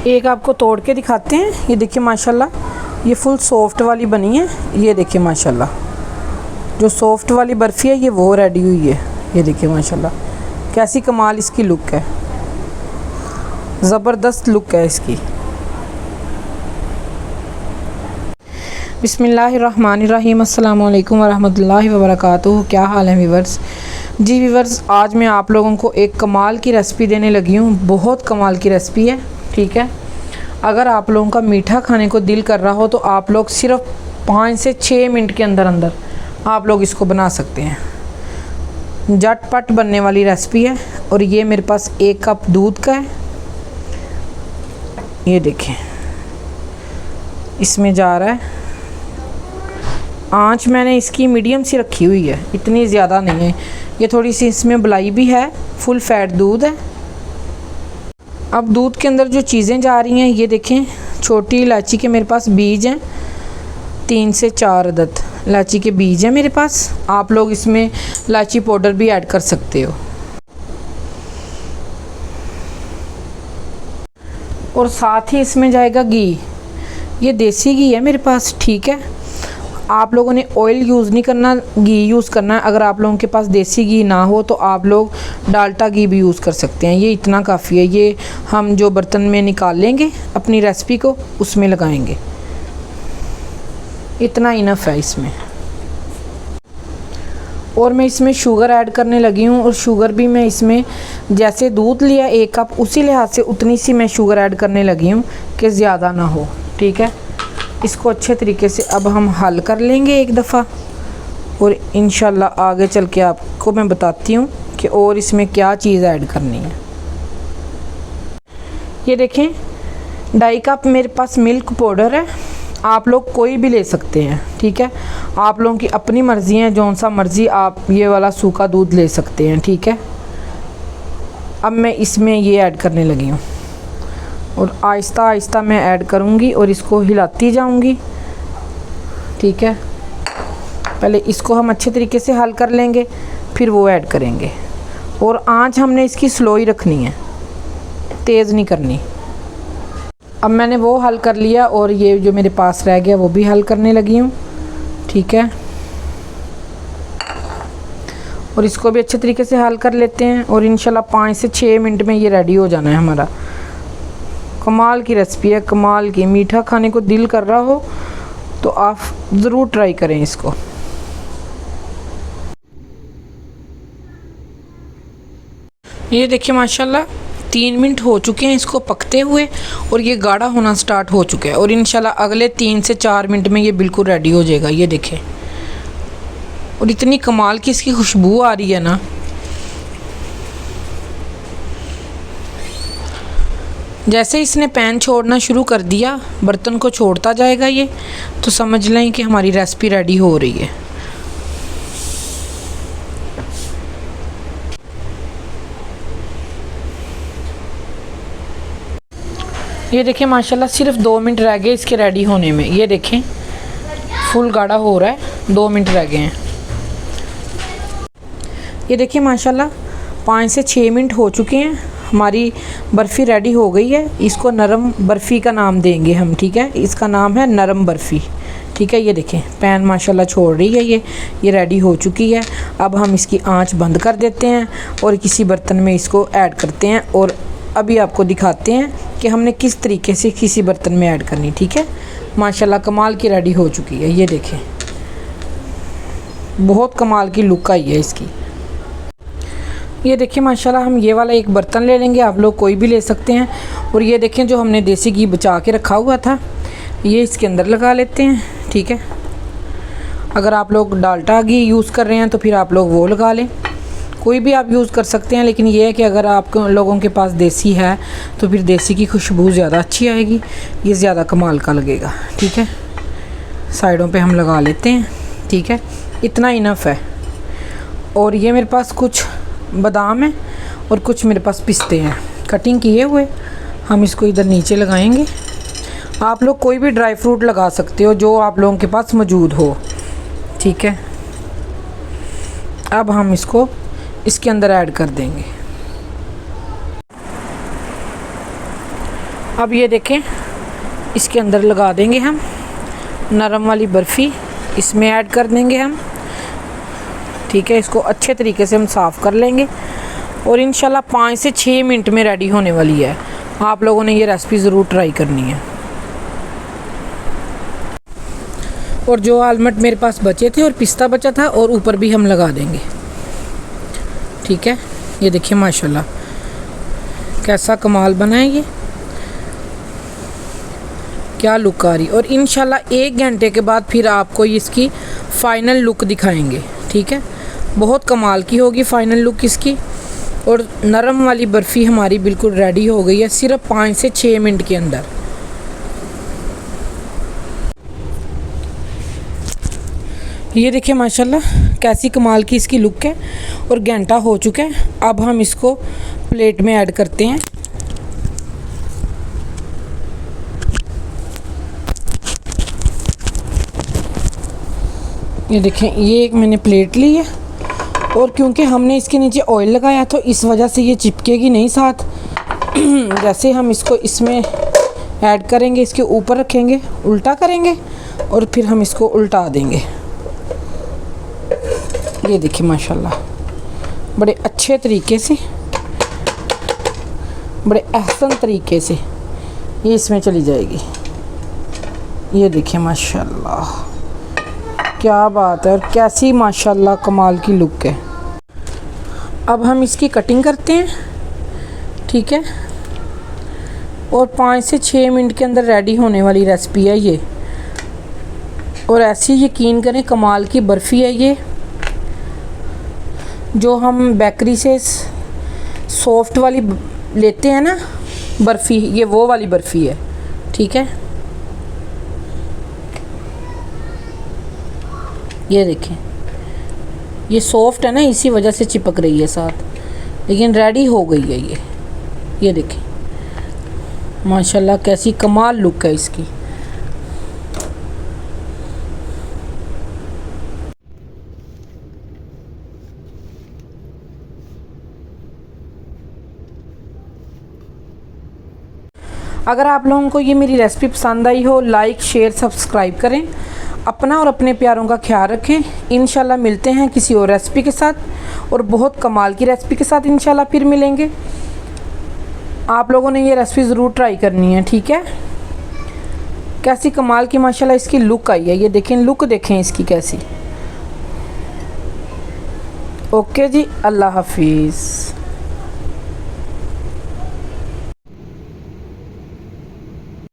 एक आपको तोड़ के दिखाते हैं। ये देखिए माशाल्लाह ये फुल सॉफ्ट वाली बनी है। ये देखिए माशाल्लाह जो सॉफ्ट वाली बर्फ़ी है ये वो रेडी हुई है। ये देखिए माशाल्लाह कैसी कमाल इसकी लुक है, ज़बरदस्त लुक है इसकी। बिस्मिल्लाहिर्रहमानिर्रहीम, अस्सलाम वालेकुम वरहमतुल्लाहि वबरकातुहू। क्या हाल है व्यूवर्स? जी व्यूवर्स, आज मैं आप लोगों को एक कमाल की रेसिपी देने लगी हूँ। बहुत कमाल की रेसिपी है, ठीक है। अगर आप लोगों का मीठा खाने को दिल कर रहा हो तो आप लोग सिर्फ 5 से 6 मिनट के अंदर अंदर आप लोग इसको बना सकते हैं। झटपट बनने वाली रेसिपी है। और ये मेरे पास 1 कप दूध का है। ये देखें, इसमें जा रहा है, आंच मैंने इसकी मीडियम सी रखी हुई है, इतनी ज़्यादा नहीं है। ये थोड़ी सी इसमें मलाई भी है, फुल फैट दूध है। अब दूध के अंदर जो चीज़ें जा रही हैं ये देखें, छोटी इलायची के मेरे पास बीज हैं, 3 से 4 अदद इलायची के बीज हैं मेरे पास। आप लोग इसमें इलायची पाउडर भी ऐड कर सकते हो। और साथ ही इसमें जाएगा घी। ये देसी घी है मेरे पास, ठीक है। आप लोगों ने ऑयल यूज़ नहीं करना, घी यूज़ करना है। अगर आप लोगों के पास देसी घी ना हो तो आप लोग डाल्डा घी भी यूज़ कर सकते हैं। ये इतना काफ़ी है। ये हम जो बर्तन में निकाल लेंगे अपनी रेसिपी को उसमें लगाएंगे, इतना इनफ है इसमें। और मैं इसमें शुगर ऐड करने लगी हूँ। और शुगर भी मैं इसमें जैसे दूध लिया 1 कप, उसी लिहाज से उतनी सी मैं शुगर ऐड करने लगी हूँ कि ज़्यादा ना हो, ठीक है। इसको अच्छे तरीके से अब हम हल कर लेंगे एक दफ़ा। और इंशाल्लाह आगे चल के आपको मैं बताती हूँ कि और इसमें क्या चीज़ ऐड करनी है। ये देखें, 2.5 कप मेरे पास मिल्क पाउडर है। आप लोग कोई भी ले सकते हैं, ठीक है। आप लोगों की अपनी मर्ज़ी है, जौन सा मर्ज़ी आप ये वाला सूखा दूध ले सकते हैं, ठीक है। अब मैं इसमें ये ऐड करने लगी हूँ और आहिस्ता आहिस्ता मैं ऐड करूँगी और इसको हिलाती जाऊँगी, ठीक है। पहले इसको हम अच्छे तरीके से हल कर लेंगे, फिर वो ऐड करेंगे। और आंच हमने इसकी स्लो ही रखनी है, तेज़ नहीं करनी। अब मैंने वो हल कर लिया और ये जो मेरे पास रह गया वो भी हल करने लगी हूँ, ठीक है। और इसको भी अच्छे तरीके से हल कर लेते हैं और इंशाल्लाह 5 से 6 मिनट में ये रेडी हो जाना है हमारा। कमाल की रेसिपी है, कमाल की। मीठा खाने को दिल कर रहा हो तो आप ज़रूर ट्राई करें इसको। ये देखिए माशाल्लाह 3 मिनट हो चुके हैं इसको पकते हुए और ये गाढ़ा होना स्टार्ट हो चुका है। और इंशाल्लाह अगले 3 से 4 मिनट में ये बिल्कुल रेडी हो जाएगा। ये देखें, और इतनी कमाल की इसकी खुशबू आ रही है ना। जैसे इसने पैन छोड़ना शुरू कर दिया, बर्तन को छोड़ता जाएगा ये, तो समझ लें कि हमारी रेसिपी रेडी हो रही है। ये देखें माशाल्लाह सिर्फ 2 मिनट रह गए इसके रेडी होने में। ये देखें फुल गाढ़ा हो रहा है, 2 मिनट रह गए हैं। ये देखिए माशाल्लाह 5 से 6 मिनट हो चुके हैं, हमारी बर्फ़ी रेडी हो गई है। इसको नरम बर्फ़ी का नाम देंगे हम, ठीक है। इसका नाम है नरम बर्फ़ी, ठीक है। ये देखें पैन माशाल्लाह छोड़ रही है, ये रेडी हो चुकी है। अब हम इसकी आंच बंद कर देते हैं और किसी बर्तन में इसको ऐड करते हैं और अभी आपको दिखाते हैं कि हमने किस तरीके से किसी बर्तन में ऐड करनी, ठीक है। माशाल्लाह कमाल की रेडी हो चुकी है। ये देखें बहुत कमाल की लुक आई है इसकी। ये देखिए माशाल्लाह हम ये वाला एक बर्तन ले लेंगे, आप लोग कोई भी ले सकते हैं। और ये देखें जो हमने देसी घी बचा के रखा हुआ था ये इसके अंदर लगा लेते हैं, ठीक है। अगर आप लोग डाल्डा घी यूज़ कर रहे हैं तो फिर आप लोग वो लगा लें, कोई भी आप यूज़ कर सकते हैं। लेकिन ये है कि अगर आप लोगों के पास देसी है तो फिर देसी की खुशबू ज़्यादा अच्छी आएगी, ये ज़्यादा कमाल का लगेगा, ठीक है। साइडों पे हम लगा लेते हैं, ठीक है। इतना इनफ है। और ये मेरे पास कुछ बादाम है और कुछ मेरे पास पिस्ते हैं कटिंग किए हुए, हम इसको इधर नीचे लगाएंगे। आप लोग कोई भी ड्राई फ्रूट लगा सकते हो जो आप लोगों के पास मौजूद हो, ठीक है। अब हम इसको इसके अंदर ऐड कर देंगे। अब ये देखें, इसके अंदर लगा देंगे हम नरम वाली बर्फ़ी, इसमें ऐड कर देंगे हम। ठीक है, इसको अच्छे तरीके से हम साफ़ कर लेंगे और इंशाल्लाह 5 से 6 मिनट में रेडी होने वाली है। आप लोगों ने ये रेसिपी ज़रूर ट्राई करनी है। और जो आलमंड मेरे पास बचे थे और पिस्ता बचा था, और ऊपर भी हम लगा देंगे। ठीक है, ये देखिए माशाल्लाह कैसा कमाल बना है, ये क्या लुक आ रही। और इंशाल्लाह 1 घंटे के बाद फिर आपको इसकी फ़ाइनल लुक दिखाएंगे। ठीक है, बहुत कमाल की होगी फ़ाइनल लुक इसकी। और नरम वाली बर्फ़ी हमारी बिल्कुल रेडी हो गई है सिर्फ 5 से 6 मिनट के अंदर। ये देखिए माशाल्लाह कैसी कमाल की इसकी लुक है और घंटा हो चुका है। अब हम इसको प्लेट में ऐड करते हैं। ये देखें, ये एक मैंने प्लेट ली है और क्योंकि हमने इसके नीचे ऑयल लगाया तो इस वजह से ये चिपकेगी नहीं साथ। जैसे हम इसको इसमें ऐड करेंगे, इसके ऊपर रखेंगे, उल्टा करेंगे और फिर हम इसको उल्टा देंगे। ये देखिए माशाल्लाह बड़े अच्छे तरीके से, बड़े अहसन तरीके से ये इसमें चली जाएगी। ये देखिए माशाल्लाह क्या बात है और कैसी माशाल्लाह कमाल की लुक है। अब हम इसकी कटिंग करते हैं। ठीक है, और 5 से 6 मिनट के अंदर रेडी होने वाली रेसिपी है ये। और ऐसी यकीन करें कमाल की बर्फ़ी है ये, जो हम बेकरी से सॉफ्ट वाली लेते हैं ना बर्फ़ी, ये वो वाली बर्फ़ी है। ठीक है, ये देखें, ये सॉफ्ट है ना, इसी वजह से चिपक रही है साथ, लेकिन रेडी हो गई है ये देखें माशाल्लाह कैसी कमाल लुक है इसकी। अगर आप लोगों को ये मेरी रेसिपी पसंद आई हो, लाइक शेयर सब्सक्राइब करें। अपना और अपने प्यारों का ख्याल रखें। इंशाल्लाह मिलते हैं किसी और रेसिपी के साथ और बहुत कमाल की रेसिपी के साथ इंशाल्लाह फिर मिलेंगे। आप लोगों ने ये रेसिपी ज़रूर ट्राई करनी है। ठीक है, कैसी कमाल की माशाल्लाह इसकी लुक आई है। ये देखें, लुक देखें इसकी कैसी। ओके जी, अल्लाह हाफिज़।